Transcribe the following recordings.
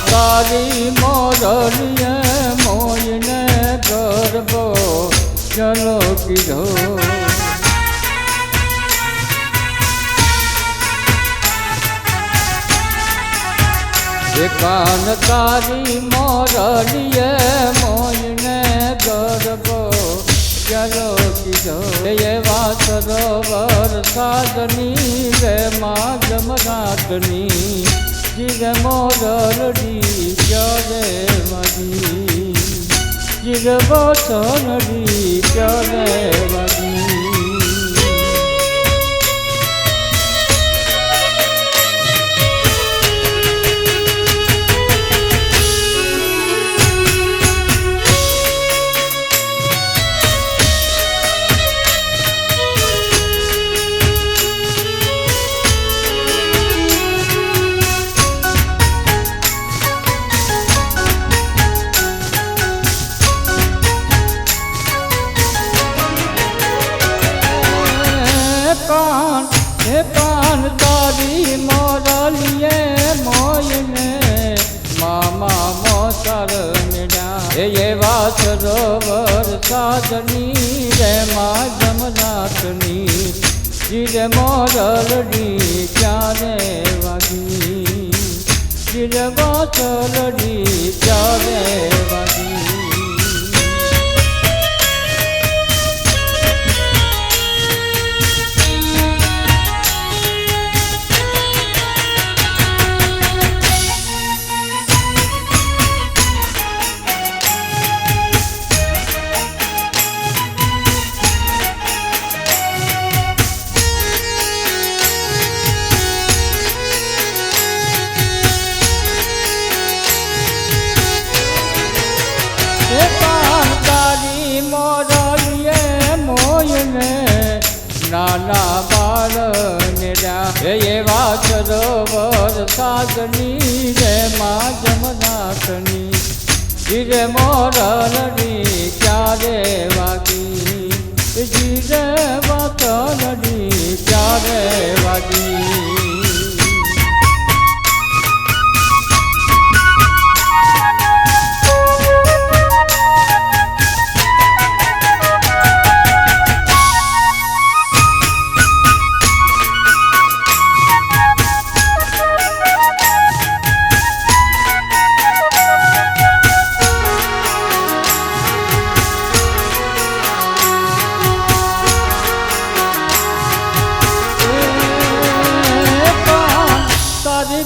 તારી મોરલીએ મોયને ગરબો ચલો કીધો કાન તારી મોરલીએ મોયને ગરબો ચલો કીધો એવા સરોવર સાધની રે મા જમનાથની જીર મોરલી ચરે વાગી જીર વચનડી ચરે વાગી પાન તારી મોરલીએ મોયને મામા મોસર મેળ્યા એવા સરોવર સાધની રે મા જમનાથની જીર મોરલી ચારે વાગી જીર વચલડી ચારે વાગી નાના બાળ મેળ્યા એવા સરોવર સાધની રે મા જમનાથની જીર મોરલી ચારે વાગી જીર વચનડી ચારે વાગી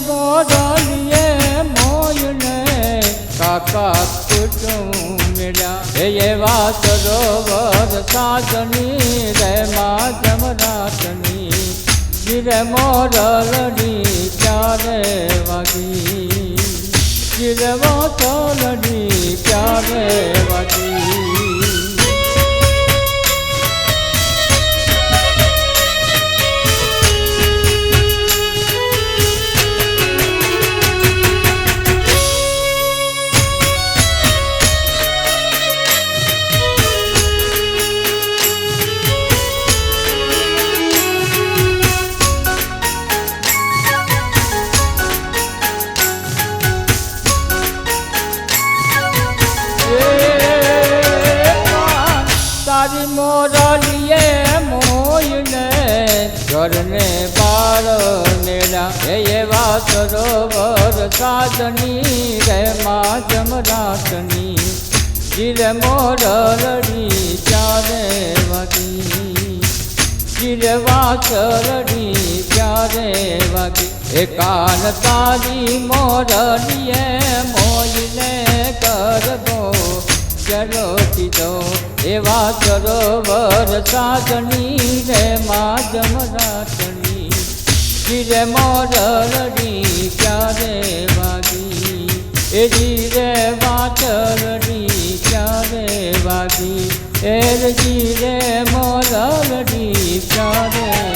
મોરલીએ મોયને કાકા કુટુંબ મેળ્યા એવા સરોવર સાધની રે મા જમનાથની જીર મોરલી ચારે વાગી જીર વચલડી ચારે વાગી તારી મોરલીએ મોયને ઘરને બાળ મેળ્યા એવા સરોવર સાધની રે મા જમનાથની જીર મોરલી ચારે વાગી જીર વચલડી ચારે વાગી કાન તારી મોરલીએ મોયને ગરબો ચલો કીધો એવા સરોવર સાધની રે મા જમનાથની જીર મોરલી ચારે વાગી એ જીર વચલડી ચારે વાગી જીર મોરલી ચારે